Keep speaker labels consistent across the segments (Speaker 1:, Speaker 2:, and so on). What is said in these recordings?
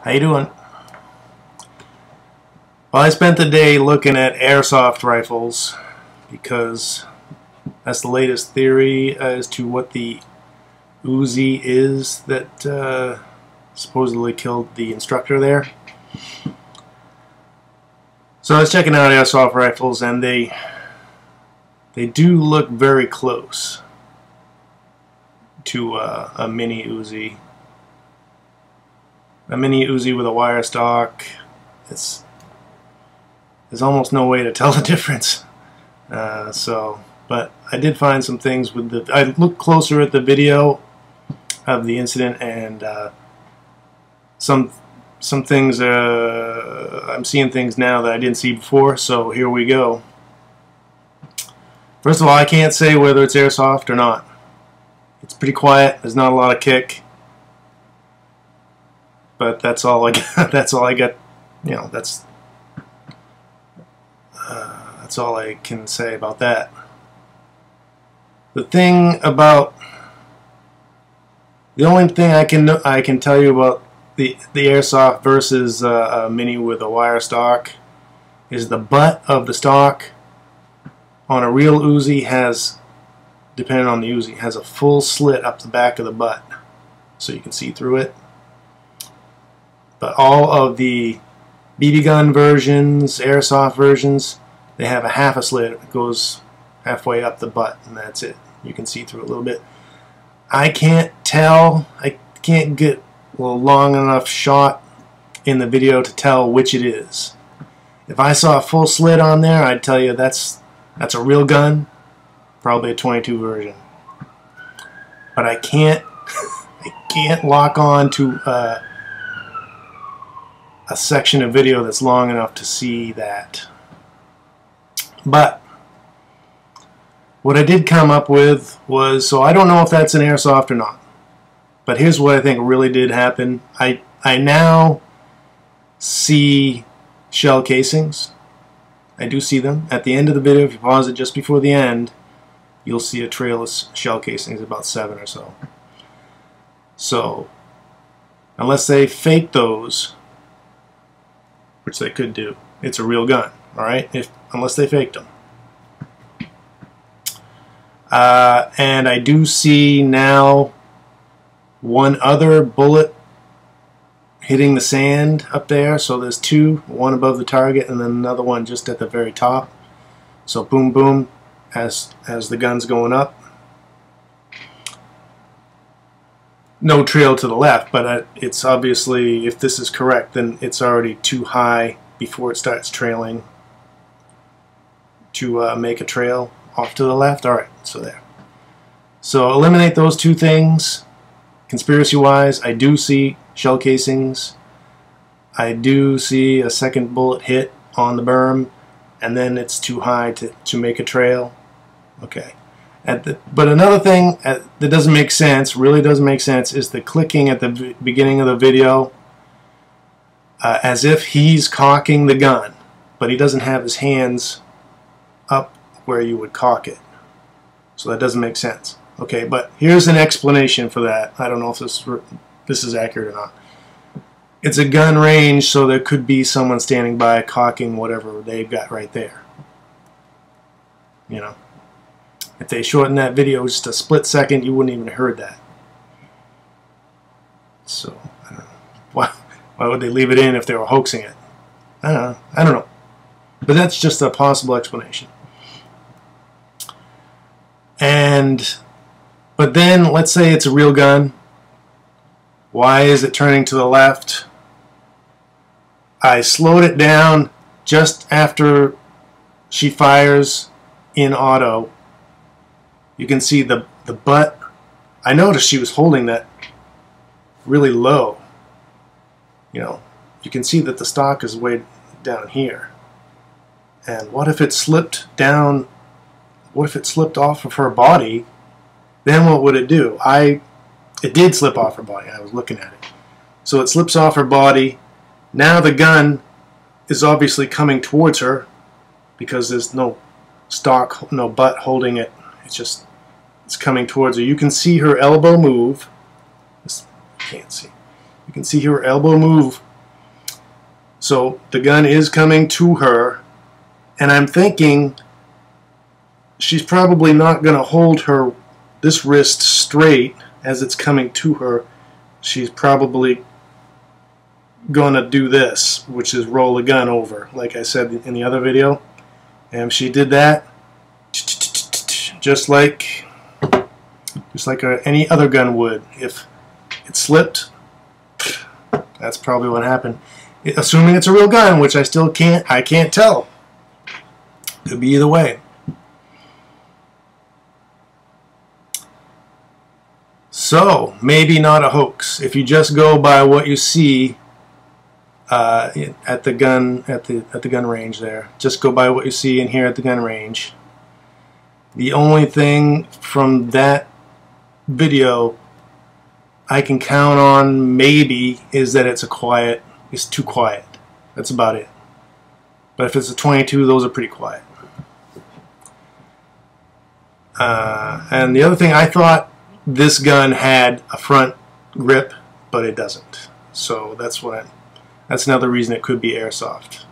Speaker 1: How you doing? Well, I spent the day looking at airsoft rifles because that's the latest theory as to what the Uzi is that supposedly killed the instructor there. So I was checking out airsoft rifles, and they do look very close to a mini Uzi. A mini Uzi with a wire stock. There's almost no way to tell the difference. But I did find some things with the. I looked closer at the video of the incident, and some things. I'm seeing things now that I didn't see before. So here we go. First of all, I can't say whether it's airsoft or not. It's pretty quiet. There's not a lot of kick. But that's all I got. That's all I got. You know, that's all I can say about that. The only thing I can tell you about the airsoft versus a mini with a wire stock is the butt of the stock on a real Uzi has, depending on the Uzi, has a full slit up the back of the butt, so you can see through it. But all of the BB gun versions, airsoft versions, they have a half a slit. It goes halfway up the butt, and that's it. You can see through it a little bit. I can't tell. I can't get a long enough shot in the video to tell which it is. If I saw a full slit on there, I'd tell you that's a real gun, probably a 22 version. But I can't I can't lock on to a section of video that's long enough to see that. But what I did come up with was, so I don't know if that's an airsoft or not, but here's what I think really did happen. I now see shell casings. I do see them. At the end of the video, if you pause it just before the end, you'll see a trail of shell casings, about 7 or so. So, unless they fake those, which they could do, it's a real gun, alright? Unless they faked them. And I do see now one other bullet hitting the sand up there. So there's 2, one above the target and then another one just at the very top. So boom boom as the gun's going up. No trail to the left, but it's obviously, if this is correct, then it's already too high before it starts trailing to make a trail off to the left. Alright, so there. So eliminate those 2 things. Conspiracy wise, I do see shell casings. I do see a second bullet hit on the berm, and then it's too high to make a trail. Okay. But another thing that doesn't make sense, really doesn't make sense, is the clicking at the beginning of the video, as if he's cocking the gun, but he doesn't have his hands up where you would cock it. So that doesn't make sense. Okay, but here's an explanation for that. I don't know if this is accurate or not. It's a gun range, so there could be someone standing by cocking whatever they've got right there. You know. If they shorten that video just a split second, you wouldn't even have heard that. So, I don't know. Why would they leave it in if they were hoaxing it? I don't know. But that's just a possible explanation. But then, let's say it's a real gun. Why is it turning to the left? I slowed it down just after she fires in auto. You can see the butt. I noticed she was holding that really low. You know, you can see that the stock is way down here. And what if it slipped down? What if it slipped off of her body? Then what would it do? It did slip off her body. I was looking at it. So it slips off her body. Now the gun is obviously coming towards her because there's no stock, no butt holding it. It's coming towards her. You can see her elbow move. You can't see. You can see her elbow move So the gun is coming to her, and I'm thinking she's probably not going to hold this wrist straight as it's coming to her. She's probably going to do this, which is roll the gun over, like I said in the other video. And she did that just like any other gun would. If it slipped, that's probably what happened. Assuming it's a real gun, which I can't tell. Could be either way. So maybe not a hoax. If you just go by what you see at the gun range there, just go by what you see and hear at the gun range. The only thing from that video I can count on maybe is that it's too quiet. That's about it. But if it's a 22, those are pretty quiet. And the other thing, I thought this gun had a front grip, but it doesn't. So that's another reason it could be airsoft.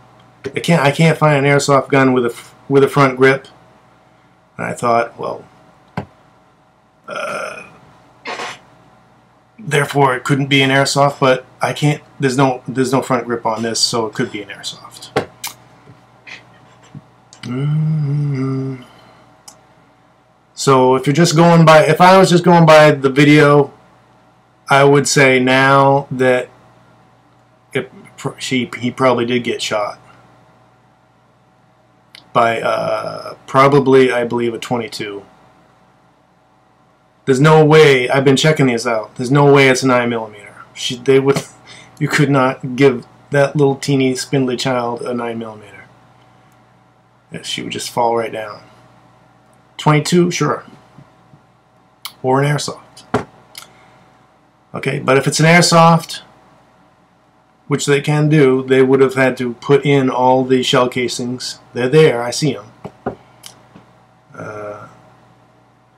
Speaker 1: I can't find an airsoft gun with a front grip. And I thought, well, therefore it couldn't be an airsoft, but I can't. There's no front grip on this, so it could be an airsoft. So if I was just going by the video, I would say now that he probably did get shot by probably, I believe, a 22. There's no way. I've been checking these out. There's no way it's a 9mm. You could not give that little teeny spindly child a 9mm. She would just fall right down. 22, sure. Or an airsoft. Okay, but if it's an airsoft, which they can do, they would have had to put in all the shell casings. They're there, I see them.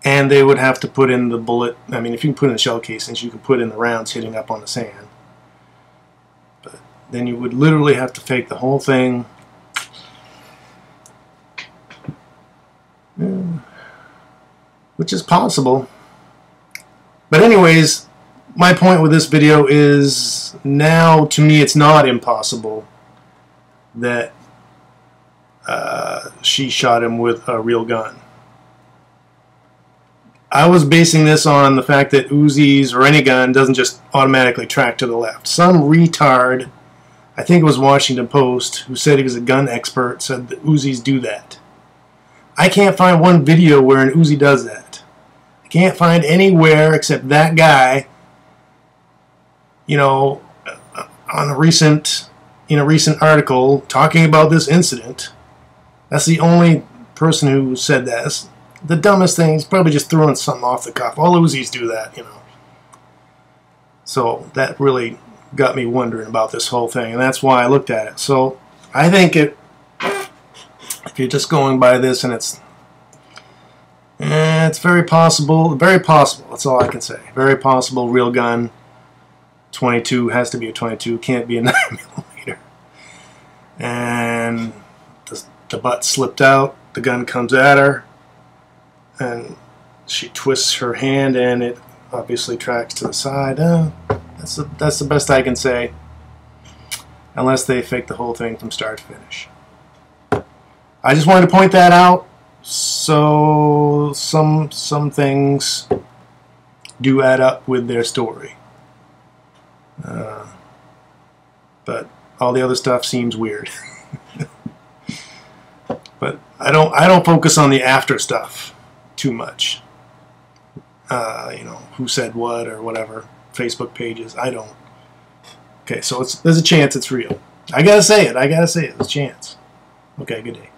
Speaker 1: And they would have to put in the bullet. I mean, if you can put in the shell casings, you can put in the rounds hitting up on the sand. But then you would literally have to fake the whole thing. Which is possible. But anyways, my point with this video is now, to me, it's not impossible that she shot him with a real gun. I was basing this on the fact that Uzis or any gun doesn't just automatically track to the left. Some retard, I think it was Washington Post, who said he was a gun expert, said that Uzis do that. I can't find one video where an Uzi does that. I can't find anywhere except that guy, you know, in a recent article talking about this incident. That's the only person who said that. It's the dumbest thing. He's probably just throwing something off the cuff. All Uzis do that, you know. So that really got me wondering about this whole thing, and that's why I looked at it. So I think if you're just going by this, and it's very possible, that's all I can say. Very possible, real gun, 22, has to be a 22, can't be a 9mm. And the butt slipped out, the gun comes at her, and she twists her hand, and it obviously tracks to the side. That's the best I can say, unless they fake the whole thing from start to finish. I just wanted to point that out. So some things do add up with their story, but all the other stuff seems weird. But I don't focus on the after stuff too much. You know, who said what or whatever, Facebook pages. I don't. Okay, so there's a chance it's real. I gotta say it. There's a chance. Okay, good day.